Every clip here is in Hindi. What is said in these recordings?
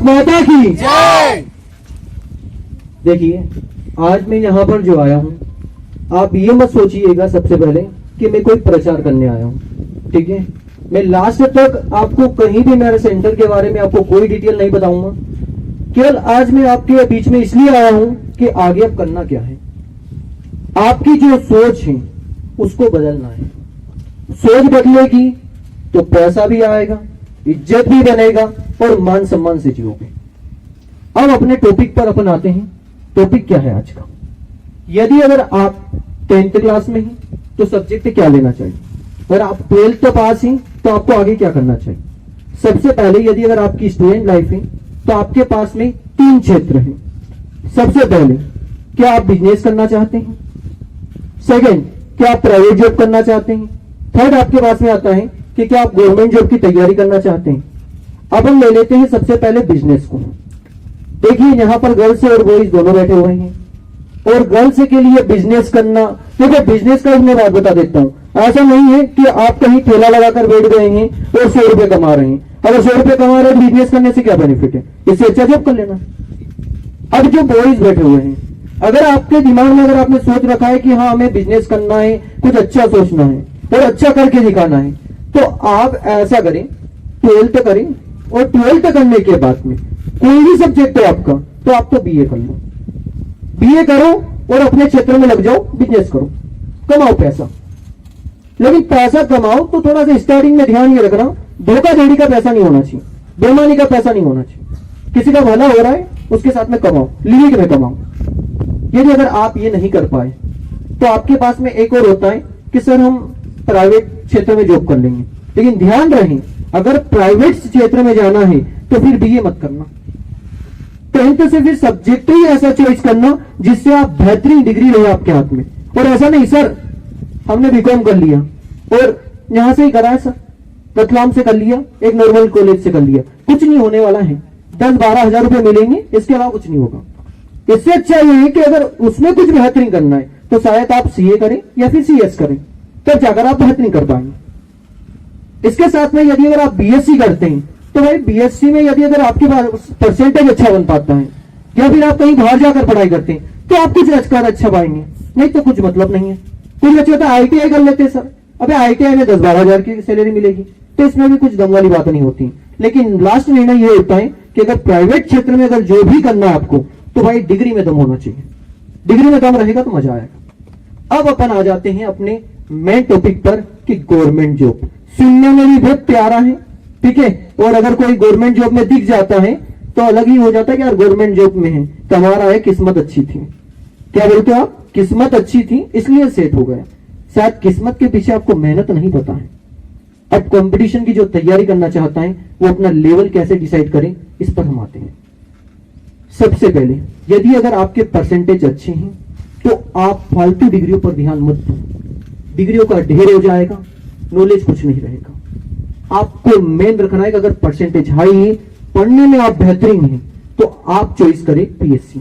माता की जय। देखिए, आज मैं यहाँ पर जो आया हूँ, आप ये मत सोचिएगा सबसे पहले कि मैं कोई प्रचार करने आया हूँ, ठीक है। मैं लास्ट तक आपको कहीं भी मेरे सेंटर के बारे में आपको कोई डिटेल नहीं बताऊंगा। केवल आज मैं आपके बीच में इसलिए आया हूं कि आगे अब करना क्या है। आपकी जो सोच है उसको बदलना है। सोच बदलेगी तो पैसा भी आएगा, इज्जत भी बनेगा और मान सम्मान से जियोगे। अब अपने टॉपिक पर अपन आते हैं। टॉपिक क्या है आज का? यदि अगर आप 10th क्लास में हैं तो सब्जेक्ट क्या लेना चाहिए, अगर आप 12th पास हैं तो आपको आगे क्या करना चाहिए। सबसे पहले यदि अगर आपकी स्टूडेंट लाइफ है तो आपके पास में 3 क्षेत्र हैं। सबसे पहले, क्या आप बिजनेस करना चाहते हैं? सेकंड, क्या आप प्राइवेट जॉब करना चाहते हैं? थर्ड आपके पास में आता है कि क्या आप गवर्नमेंट जॉब की तैयारी करना चाहते हैं। अब हम ले लेते हैं सबसे पहले बिजनेस को। देखिए, यहां पर गर्ल्स और बॉयज दोनों बैठे हुए हैं और गर्ल्स के लिए बिजनेस करना, देखो बिजनेस का मैं बात बता देता हूं। ऐसा नहीं है कि आप कहीं ठेला लगाकर बैठ गए हैं और 100 रुपए कमा रहे हैं। अगर 100 रुपए कमा रहे हैं, बिजनेस करने से क्या बेनिफिट है? इससे अच्छा जॉब कर लेना। अब जो बॉयज बैठे हुए हैं, अगर आपके दिमाग में अगर आपने सोच रखा है कि हाँ हमें बिजनेस करना है, कुछ अच्छा सोचना है और अच्छा करके दिखाना है, तो आप ऐसा करें, 12th करें और 12th करने के बाद में कोई भी सब्जेक्ट है आपका तो आप तो बीए कर लो। बीए करो और अपने क्षेत्र में लग जाओ, बिजनेस करो, कमाओ पैसा। लेकिन पैसा कमाओ तो थोड़ा सा स्टार्टिंग में ध्यान ये रखना, धोखाधड़ी का पैसा नहीं होना चाहिए, बेईमानी का पैसा नहीं होना चाहिए। किसी का भला हो रहा है उसके साथ में कमाओ, लिमिट में कमाओ। यदि अगर आप ये नहीं कर पाए तो आपके पास में एक और होता है कि सर हम प्राइवेट क्षेत्र में जॉब कर लेंगे। लेकिन ध्यान रहे, अगर प्राइवेट क्षेत्र में जाना है तो फिर बीए मत करना। 10th से फिर सब्जेक्ट ही ऐसा चॉइस करना जिससे आप बेहतरीन डिग्री रहे आपके हाथ में। और ऐसा नहीं सर हमने बीकॉम कर लिया और यहां से ही करा है सर, रतलाम से कर लिया, एक नॉर्मल कॉलेज से कर लिया, कुछ नहीं होने वाला है। 10-12 हजार रुपए मिलेंगे, इसके अलावा कुछ नहीं होगा। इससे अच्छा ये है कि अगर उसमें कुछ बेहतरीन करना है तो शायद आप सीए करें या फिर सीएस करें, तब जाकर आप बेहतरीन कर पाएंगे। इसके साथ में यदि अगर आप बीएससी करते हैं तो भाई बीएससी में यदि अगर आपके पास परसेंटेज अच्छा बन पाता है या फिर आप कहीं बाहर जाकर पढ़ाई करते हैं तो आप कुछ रचकर अच्छा पाएंगे, नहीं तो कुछ मतलब नहीं है। कुछ बच्चे होता है आईटीआई कर लेते हैं सर, अबे आईटीआई में 10-12 हजार की सैलरी मिलेगी, तो इसमें भी कुछ दम वाली बात नहीं होती। लेकिन लास्ट निर्णय ये होता है कि अगर प्राइवेट क्षेत्र में अगर जो भी करना है आपको तो भाई डिग्री में दम होना चाहिए। डिग्री में दम रहेगा तो मजा आएगा। अब अपन आ जाते हैं अपने मेन टॉपिक पर कि गवर्नमेंट जॉब सुनने में भी बहुत प्यारा है, ठीक है। और अगर कोई गवर्नमेंट जॉब में दिख जाता है तो अलग ही हो जाता है कि यार गवर्नमेंट जॉब में है, कमा रहा है, किस्मत अच्छी थी। क्या बोलते हो आप? किस्मत अच्छी थी इसलिए सेट हो गया। शायद किस्मत के पीछे आपको मेहनत नहीं पता है। अब कंपटीशन की जो तैयारी करना चाहता है वो अपना लेवल कैसे डिसाइड करें, इस पर हम आते हैं। सबसे पहले, यदि अगर आपके परसेंटेज अच्छे हैं तो आप फालतू डिग्रियों पर ध्यान मत दो। डिग्रियों का ढेर हो जाएगा, नॉलेज कुछ नहीं रहेगा। आपको मेन रखना है कि अगर परसेंटेज हाई है, पढ़ने में आप बेहतरीन हैं, तो आप चॉइस करें पीएससी।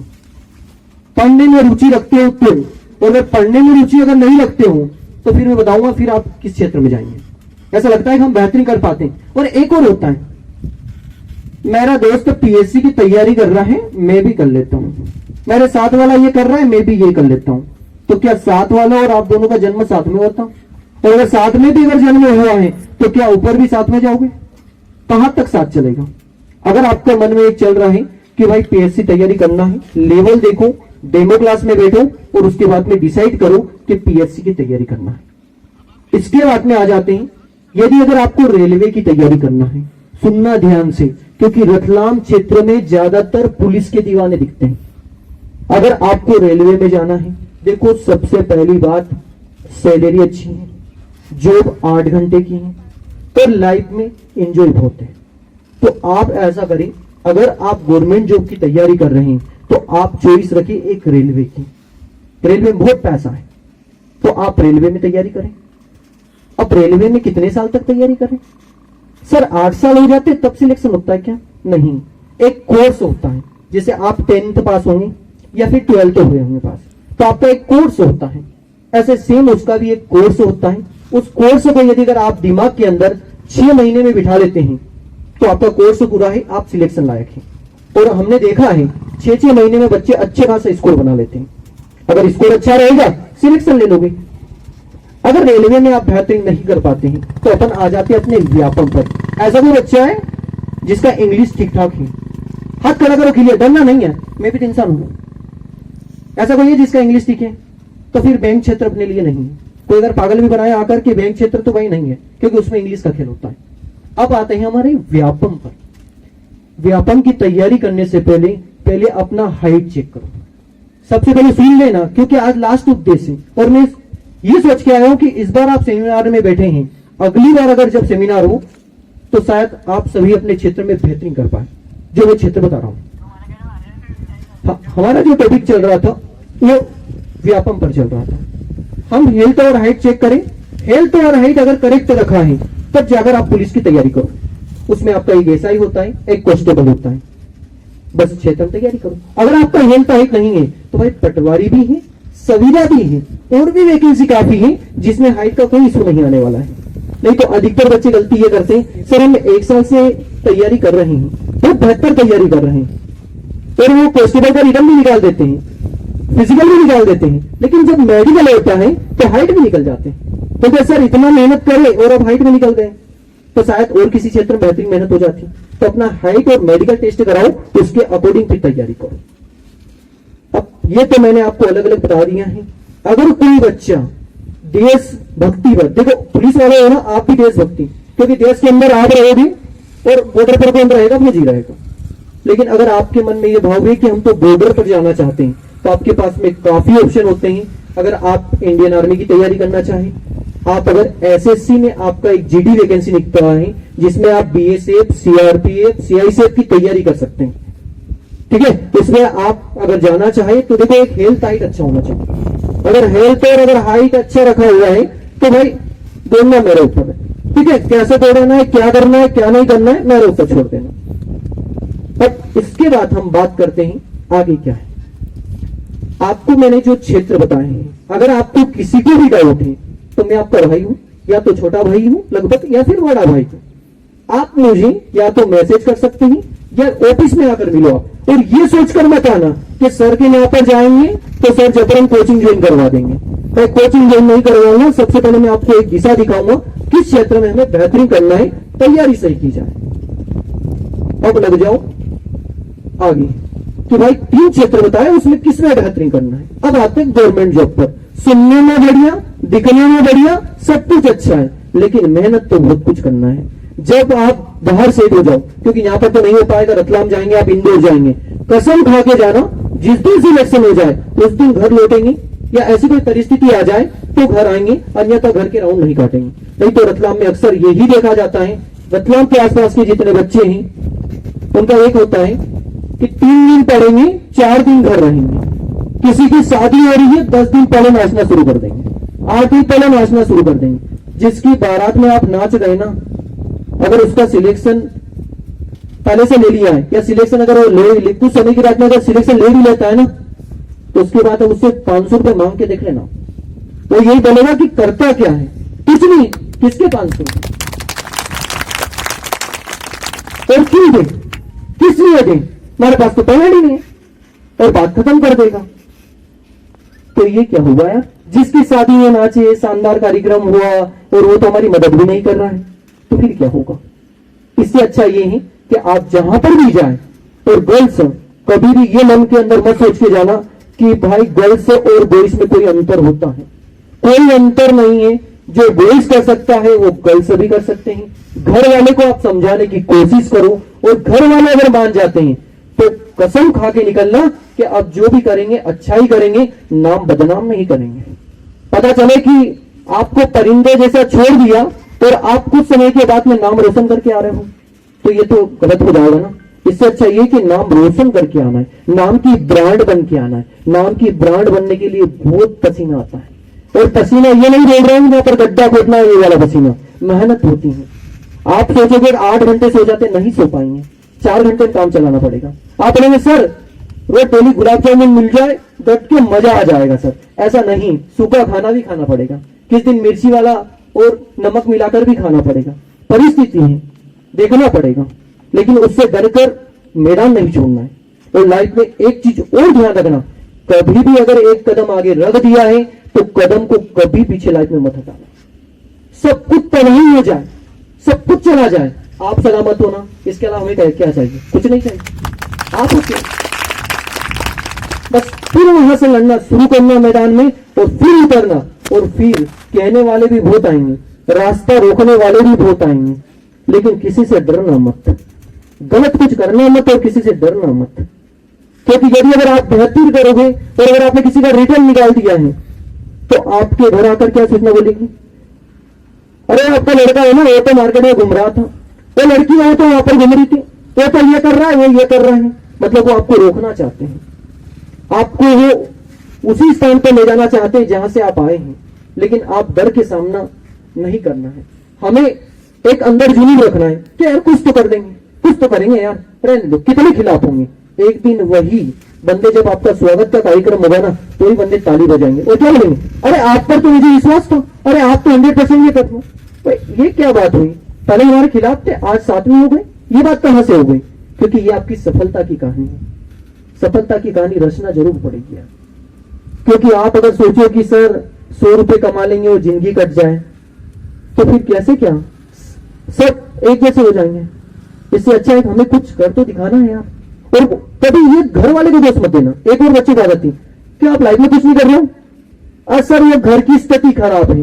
पढ़ने में रुचि रखते हो तो, और अगर पढ़ने में रुचि अगर नहीं रखते हो तो फिर मैं बताऊंगा फिर आप किस क्षेत्र में जाएंगे। ऐसा लगता है कि हम बेहतरीन कर पाते हैं। और एक और होता है, मेरा दोस्त पीएससी की तैयारी कर रहा है, मैं भी कर लेता हूं, मेरे साथ वाला ये कर रहा है, मैं भी ये कर लेता हूं। तो क्या साथ वाला और आप दोनों का जन्म साथ में होता? और अगर साथ में भी अगर जन्म हुआ है तो क्या ऊपर भी साथ में जाओगे? कहां तक साथ चलेगा? अगर आपके मन में एक चल रहा है कि भाई पीएससी तैयारी करना है, लेवल देखो, डेमो क्लास में बैठो और उसके बाद में डिसाइड करो कि पीएससी की तैयारी करना है। इसके बाद में आ जाते हैं, यदि अगर आपको रेलवे की तैयारी करना है, सुनना ध्यान से, क्योंकि रतलाम क्षेत्र में ज्यादातर पुलिस के दीवाने दिखते हैं। अगर आपको रेलवे में जाना है, देखो सबसे पहली बात सैलरी अच्छी है, जॉब 8 घंटे की है और लाइफ में एंजॉय बहुत है। तो आप ऐसा करें, अगर आप गवर्नमेंट जॉब की तैयारी कर रहे हैं तो आप चॉइस रखिए एक रेलवे की। रेलवे में बहुत पैसा है तो आप रेलवे में तैयारी करें। अब रेलवे में कितने साल तक तैयारी करें? सर 8 साल हो जाते तब सिलेक्शन होता है क्या? नहीं, एक कोर्स होता है। जैसे आप 10th पास होंगे या फिर 12th हुए होंगे पास, तो आपका एक कोर्स होता है। ऐसे सेम उसका भी एक कोर्स होता है। उस कोर्स को यदि अगर आप दिमाग के अंदर 6 महीने में बिठा लेते हैं तो आपका कोर्स पूरा है, आप सिलेक्शन लायक हैं। और हमने देखा है 6-6 महीने में बच्चे अच्छे खासा स्कोर बना लेते हैं। अगर स्कोर अच्छा रहेगा सिलेक्शन ले लोगे। अगर रेलवे में आप बेहतरीन नहीं कर पाते हैं तो अपन आ जाते हैं अपने व्यापम पर। ऐसा कोई बच्चा है जिसका इंग्लिश ठीक ठाक है? हाथ खड़ा करो, क्लियर, डरना नहीं है, मैं भी तो इंसान हूं। ऐसा कोई है जिसका इंग्लिश ठीक है? तो फिर बैंक क्षेत्र अपने लिए नहीं है। कोई अगर पागल भी बनाया आकर के बैंक क्षेत्र, तो वही नहीं है, क्योंकि उसमें इंग्लिश का खेल होता है। अब आते हैं हमारे व्यापम पर। व्यापम की तैयारी करने से पहले अपना हाइट चेक करो। सबसे पहले सुन लेना, क्योंकि आज लास्ट उद्देश्य है और मैं ये सोच के आया हूं कि इस बार आप सेमिनार में बैठे हैं, अगली बार अगर जब सेमिनार हो तो शायद आप सभी अपने क्षेत्र में बेहतरीन कर पाए। जो मैं क्षेत्र बता रहा हूं, हमारा जो टॉपिक चल रहा था वो व्यापम पर चल रहा था। हम हेल्थ और हाइट चेक करें। हेल्थ और हाइट अगर करेक्ट रखा है तब जाकर आप पुलिस की तैयारी करो। उसमें आपका एक एसआई होता है, एक कांस्टेबल होता है। बस क्षेत्र में तैयारी करो। अगर आपका हेल्थ हाइट नहीं है तो भाई पटवारी भी है, संविदा भी है, और भी वैकेंसी काफी है जिसमें हाइट का कोई इशू नहीं आने वाला है। नहीं तो अधिकतर बच्चे गलती ये करते हैं, सर हम 1 साल से तैयारी कर रहे हैं, बहुत बेहतर तैयारी कर रहे हैं, और वो कांस्टेबल का रिटर्न भी निकाल देते हैं, फिजिकल भी निकाल देते हैं, लेकिन जब मेडिकल होता है तो हाइट भी निकल जाते हैं। तो क्या सर इतना मेहनत करे और अब हाइट में निकल गए, तो शायद और किसी क्षेत्र में बेहतरीन मेहनत हो जाती। तो अपना हाइट और मेडिकल टेस्ट कराओ, उसके अकॉर्डिंग फिर तैयारी करो। अब ये तो मैंने आपको अलग अलग बता दिया है। अगर कोई बच्चा देशभक्ति पर, देखो पुलिस वाले हो ना, आप भी देशभक्ति, क्योंकि देश के अंदर आप रहोगे और बॉर्डर पर कौन रहेगा, वो जी रहेगा। लेकिन अगर आपके मन में ये भाव है कि हम तो बॉर्डर पर जाना चाहते हैं, तो आपके पास में काफी ऑप्शन होते हैं। अगर आप इंडियन आर्मी की तैयारी करना चाहें, आप अगर एसएससी में आपका एक जीडी वैकेंसी निकल रहा है जिसमें आप बीएसएफ, सीआरपीएफ, सीआईएसएफ की तैयारी कर सकते हैं, ठीक है। इसमें आप अगर जाना चाहे तो देखो एक हेल्थ हाइट अच्छा होना चाहिए। अगर हेल्थ और अगर हाइट अच्छा रखा हुआ है तो भाई दौड़ना मेरे ऊपर है, ठीक है। कैसे दौड़ना है, क्या करना है, क्या नहीं करना है, मेरे ऊपर छोड़ देना। अब इसके बाद हम बात करते हैं आगे क्या है। आपको मैंने जो क्षेत्र बताए हैं, अगर आपको किसी को भी डाउट है तो मैं आपका भाई हूं, या तो छोटा भाई हूं लगभग, या फिर बड़ा भाई हूं। आप मुझे या तो मैसेज कर सकते हैं या ऑफिस में आकर मिलो आप। और ये सोचकर मत आना कि सर के यहाँ पर जाएंगे तो सर जबरन कोचिंग ज्वाइन करवा देंगे। मैं कोचिंग ज्वाइन नहीं करवाऊंगा। सबसे पहले मैं आपको एक दिशा दिखाऊंगा किस क्षेत्र में हमें बेहतरीन करना है, तैयारी सही की जाए। अब लग जाओ आगे कि भाई 3 क्षेत्र बताए, उसमें किसमें बेहतरीन करना है। अब आते हैं गवर्नमेंट जॉब पर। सुनने में बढ़िया, दिखने में बढ़िया, सब कुछ अच्छा है, लेकिन मेहनत तो बहुत कुछ करना है। जब आप बाहर सेट हो जाओ, क्योंकि यहां पर तो नहीं हो पाएगा, रतलाम जाएंगे, आप इंदौर जाएंगे, कसम खा के जाना जिस दिन सिलेक्शन हो जाए उस दिन घर लौटेंगे, या ऐसी कोई परिस्थिति आ जाए तो घर आएंगे, अन्यथा घर के राउंड नहीं काटेंगे। नहीं तो रतलाम में अक्सर यही देखा जाता है, रतलाम के आसपास के जितने बच्चे हैं उनका एक होता है कि 3 दिन पढ़ेंगे, 4 दिन घर रहेंगे। किसी की शादी हो रही है, 10 दिन पहले नाचना शुरू कर देंगे, 8 दिन पहले नाचना शुरू कर देंगे। जिसकी बारात में आप नाच गए ना, अगर उसका सिलेक्शन पहले से ले लिया है, या सिलेक्शन अगर वो ले कुछ समय की रात में अगर सिलेक्शन ले भी लेता है ना, तो उसके बाद अब उससे 500 रुपए मांग के देख लेना, वो यही बोलेगा कि करता क्या है, कुछ नहीं, किसके 500 रुपए और क्यों दे, किस लिए दे, हमारे पास तो पेमेंट ही नहीं है, और बात खत्म कर देगा। तो ये क्या हुआ यार, जिसकी शादी में नाचे, शानदार कार्यक्रम हुआ और वो तो हमारी मदद भी नहीं कर रहा है, तो फिर क्या होगा। इससे अच्छा ये है कि आप जहां पर भी जाएं और गर्ल्स, कभी भी ये मन के अंदर मत सोच के जाना कि भाई गर्ल्स और बॉयज में कोई अंतर होता है। कोई अंतर नहीं है। जो बॉयज कर सकता है वो गर्ल्स भी कर सकते हैं। घर वाले को आप समझाने की कोशिश करो, और घर वाले अगर मान जाते हैं तो कसम खा के निकलना कि अब जो भी करेंगे अच्छा ही करेंगे, नाम बदनाम नहीं करेंगे। पता चले कि आपको परिंदे जैसा छोड़ दिया और आप कुछ समय के बाद में नाम रोशन करके आ रहे हो, तो ये तो गलत हो जाएगा ना। इससे अच्छा ये कि नाम रोशन करके आना है, नाम की ब्रांड बन के आना है। नाम की ब्रांड बनने के लिए बहुत पसीना आता है, और पसीना ये नहीं बोल रहे हैं यहाँ पर गड्ढा खोदना है, ये वाला पसीना, मेहनत होती है। आप सोचोगे 8 घंटे सो जाते, नहीं सो पाएंगे, 4 घंटे काम चलाना पड़ेगा। आप बोलेंगे सर रोज डेली गुलाब जामुन मिल जाए डट के मजा आ जाएगा सर, ऐसा नहीं, सूखा खाना भी खाना पड़ेगा, किस दिन मिर्ची वाला और नमक मिलाकर भी खाना पड़ेगा। परिस्थिति है, देखना पड़ेगा, लेकिन उससे डरकर मैदान नहीं छोड़ना है। और लाइफ में एक चीज और ध्यान रखना, कभी भी अगर एक कदम आगे रख दिया है तो कदम को कभी पीछे लाइफ में मत हटाना। सब कुछ तबाही हो जाए, सब कुछ चला जाए, आप सलामत होना, इसके अलावा हमें क्या चाहिए? कुछ नहीं चाहिए। आप होते बस फिर वहां से लड़ना शुरू करना मैदान में, और फिर उतरना। और फिर कहने वाले भी बहुत आएंगे, रास्ता रोकने वाले भी बहुत आएंगे, लेकिन किसी से डरना मत, गलत कुछ करना मत और किसी से डरना मत। क्योंकि यदि अगर आप बेहतर करोगे और अगर आपने किसी का रिटर्न निकाल दिया है तो आपके घर आकर क्या सोचना बोलेगी, अरे आपका लड़का है ना, वो तो मार्केट में घूम रहा था, वो लड़की है तो वहां पर घूम रही थी, वो तो ये कर रहा है, वो ये कर रहा है। मतलब वो आपको रोकना चाहते हैं, आपको वो उसी स्थान पर ले जाना चाहते हैं जहां से आप आए हैं, लेकिन आप डर के सामना नहीं करना है। हमें एक अंदर जुनून रखना है कि यार कुछ तो कर देंगे, कुछ तो करेंगे यार, रहने दो, कितने खिलाफ होंगे। एक दिन वही बंदे जब आपका स्वागत का कार्यक्रम होगा ना, तो ही बंदे ताली बजाएंगे और क्या बोलेंगे, अरे आप पर तो मुझे विश्वास था, अरे आप तो 100% ये करते। तो ये क्या बात हुई, पहले हमारे खिलाफ थे, आज साथ में हो गए, ये बात कहां से हो गई? क्योंकि ये आपकी सफलता की कहानी है। सफलता की कहानी रचना जरूर पड़ेगी यार। क्योंकि आप अगर सोचो कि सर 100 रुपए कमा लेंगे और जिंदगी कट जाए, तो फिर कैसे क्या सब एक जैसे हो जाएंगे? इससे अच्छा है हमें कुछ कर तो दिखाना है यार। और कभी ये घर वाले को दोष मत देना। एक और बच्चे की आदत थी कि आप लाइफ में कुछ नहीं कर रहे हो, आज सर ये घर की स्थिति खराब है।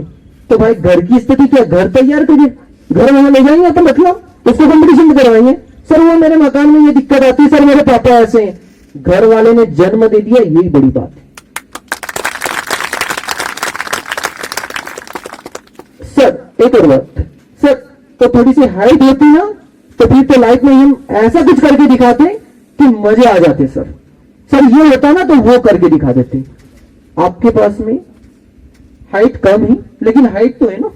तो भाई घर की स्थिति क्या, घर तैयार करिए, घर वहां ले जाएंगे अपन, रख लो, उसको कंपटीशन में करवाएंगे। सर वो मेरे मकान में ये दिक्कत आती है, सर मेरे पापा ऐसे हैं। घर वाले ने जन्म दे दिया, यही बड़ी बात है। सर एक और बात, सर तो थोड़ी सी हाइट होती ना, तो फिर तो लाइफ में हम ऐसा कुछ करके दिखाते कि मजे आ जाते। सर ये होता ना तो वो करके दिखा देते। आपके पास में हाइट कम है, लेकिन हाइट तो है ना।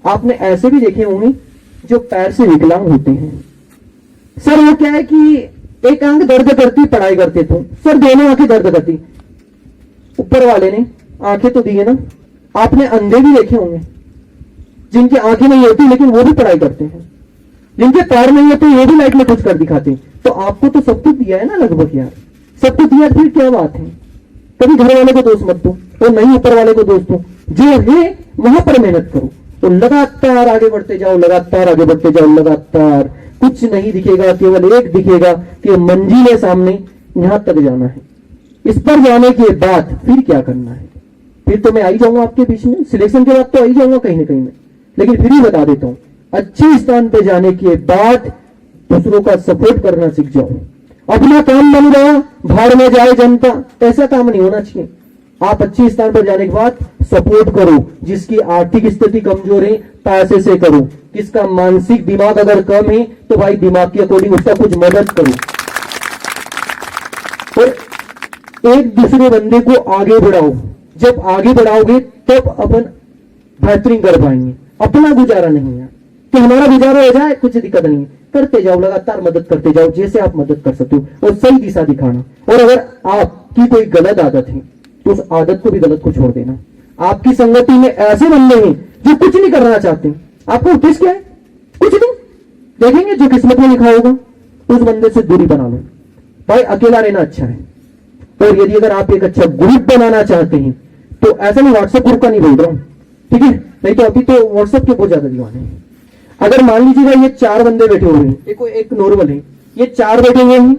आपने ऐसे भी देखे होंगे जो पैर से विकलांग होते हैं। सर वो क्या है कि एक आंख दर्द करती, पढ़ाई करते थे, सर दोनों आंखें दर्द करती। ऊपर वाले ने आंखें तो दी है ना। आपने अंधे भी देखे होंगे जिनकी आंखें नहीं होती लेकिन वो भी पढ़ाई करते हैं, जिनके पैर नहीं होते वो भी लाइफ में कुछ कर दिखाते हैं। तो आपको तो सब कुछ दिया है ना लगभग यार, सब कुछ दिया, फिर क्या बात है? कभी घर वाले को दोष मत दो और नहीं ऊपर वाले को दोष दो। जो है वहां पर मेहनत करो और लगातार आगे बढ़ते जाओ, लगातार आगे बढ़ते जाओ, लगातार। कुछ नहीं दिखेगा, केवल एक दिखेगा कि मंजिल है सामने, यहां तक जाना है। इस पर जाने के बाद फिर क्या करना है? फिर तो मैं आई जाऊंगा आपके बीच में, सिलेक्शन के बाद तो आई जाऊंगा कहीं ना कहीं में, लेकिन फिर ही बता देता हूं, अच्छे स्थान पे जाने के बाद दूसरों का सपोर्ट करना सीख जाओ। अपना काम बन गया, भाड़ में जाए जनता, ऐसा काम नहीं होना चाहिए। आप अच्छे स्थान पर जाने के बाद सपोर्ट करो। जिसकी आर्थिक स्थिति कमजोर है पैसे से करो, किसका मानसिक दिमाग अगर कम है तो भाई दिमाग के अकॉर्डिंग उसका कुछ मदद करो। और एक दूसरे बंदे को आगे बढ़ाओ। जब आगे बढ़ाओगे तब अपन बेहतरीन कर पाएंगे। अपना गुजारा नहीं है कि हमारा गुजारा हो जाए, कुछ दिक्कत नहीं है, करते जाओ, लगातार मदद करते जाओ जैसे आप मदद कर सकते हो और सही दिशा दिखाना। और अगर आपकी कोई गलत आदत है तो उस आदत को भी गलत को छोड़ देना। आपकी संगति में ऐसे बंदे हैं जो कुछ नहीं करना चाहते, आपका उद्देश्य क्या है? कुछ नहीं, देखेंगे जो किस्मत में लिखा होगा, उस बंदे से दूरी बना लो। भाई अकेला रहना अच्छा है। और यदि अगर आप एक अच्छा ग्रुप बनाना चाहते हैं तो ऐसा नहीं, व्हाट्सएप ग्रुप का नहीं बोल रहा हूं, ठीक है? नहीं तो अभी तो व्हाट्सएप के बहुत ज्यादा दीवाने हैं। अगर मान लीजिएगा ये 4 बंदे बैठे हुए हैं, एक नॉर्मल है, ये 4 बैठे हुए हैं,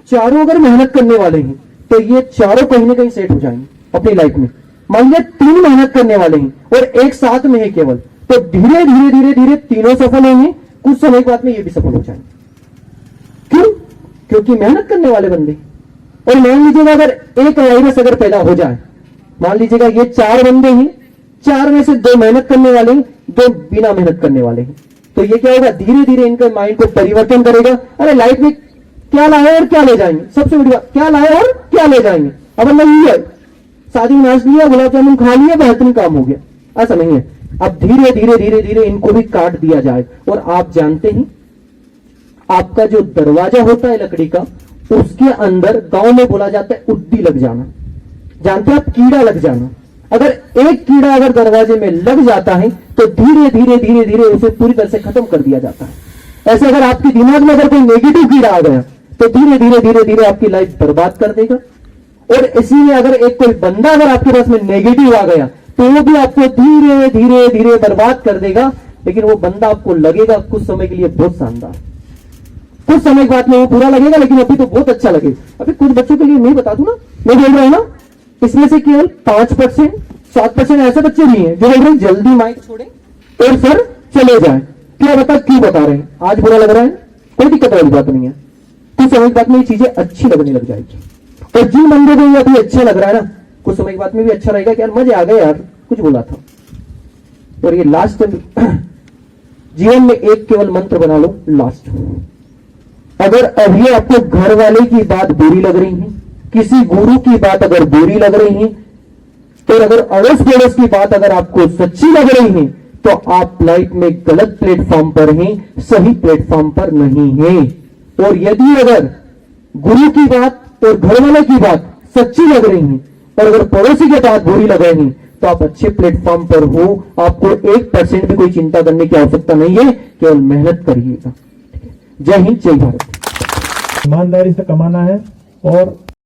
चारों अगर मेहनत करने वाले हैं तो ये चारों कहीं ना कहीं सेट हो जाएंगे अपनी लाइफ में। मान लिया 3 मेहनत करने वाले हैं और एक साथ में है केवल, तो धीरे धीरे धीरे धीरे तीनों सफल होंगे, कुछ समय के बाद में ये भी सफल हो जाएंगे। क्यों? क्योंकि मेहनत करने वाले बंदे। और मान लीजिएगा अगर एक वायरस अगर पैदा हो जाए, मान लीजिएगा ये 4 बंदे हैं, 4 में से 2 मेहनत करने वाले हैं, 2 बिना मेहनत करने वाले हैं, तो ये क्या होगा, धीरे धीरे इनके माइंड को परिवर्तन करेगा। अरे लाइफ में क्या लाए और क्या ले जाएंगे, सबसे बड़ी बात, क्या लाए और क्या ले जाएंगे। अब नहीं है शादी में नाच लिया, गुलाब जामुन खा लिया, बेहतरीन काम हो गया, ऐसा नहीं है। अब धीरे धीरे धीरे धीरे इनको भी काट दिया जाए। और आप जानते हैं आपका जो दरवाजा होता है लकड़ी का, उसके अंदर गांव में बोला जाता है उड्डी लग जाना, जानते हैं आप, कीड़ा लग जाना। अगर एक कीड़ा अगर दरवाजे में लग जाता है तो धीरे धीरे धीरे धीरे उसे पूरी तरह से खत्म कर दिया जाता है। ऐसे अगर आपके दिमाग में अगर कोई नेगेटिव कीड़ा आ गया तो धीरे धीरे धीरे धीरे आपकी लाइफ बर्बाद कर देगा। और इसी में अगर एक कोई बंदा अगर आपके पास में नेगेटिव आ गया तो वो भी आपको धीरे धीरे धीरे बर्बाद कर देगा। लेकिन वो बंदा आपको लगेगा कुछ समय के लिए बहुत शानदार, कुछ समय के बाद में वो बुरा लगेगा, लेकिन अभी तो बहुत अच्छा लगेगा। अभी कुछ बच्चों के लिए नहीं बता दूं ना, मैं बोल रहा हूं ना, इसमें से केवल 5% 7% ऐसे बच्चे भी हैं जो बोल रहे हैं जल्दी माइक छोड़े और सर चले जाए। क्या क्यों बता रहे हैं? आज बुरा लग रहा है, कोई दिक्कत वाली बात नहीं है, कुछ समय के बाद में ये चीजें अच्छी लगने लग जाएगी। और जिन बंदों को ये अभी अच्छा लग रहा है ना, कुछ समय के बाद में भी अच्छा लगेगा कि यार मजे आ गए, यार कुछ बोला था। और ये लास्ट जीवन में एक केवल मंत्र बना लो, लास्ट, अगर अभी आपको घर वाले की बात बुरी लग रही है, किसी गुरु की बात अगर बुरी लग रही है, तो अगर अड़ोस पड़ोस की बात अगर आपको सच्ची लग रही है, तो आप लाइफ में गलत प्लेटफॉर्म पर हैं, सही प्लेटफॉर्म पर नहीं हैं। और यदि अगर गुरु की बात और घर वाले की बात सच्ची लग रही है और अगर पड़ोसी की बात बुरी लग रही है, तो आप अच्छे प्लेटफॉर्म पर हो। आपको 1% भी कोई चिंता करने की आवश्यकता नहीं है, केवल मेहनत करिएगा। जय हिंद, जय भारत। ईमानदारी से कमाना है और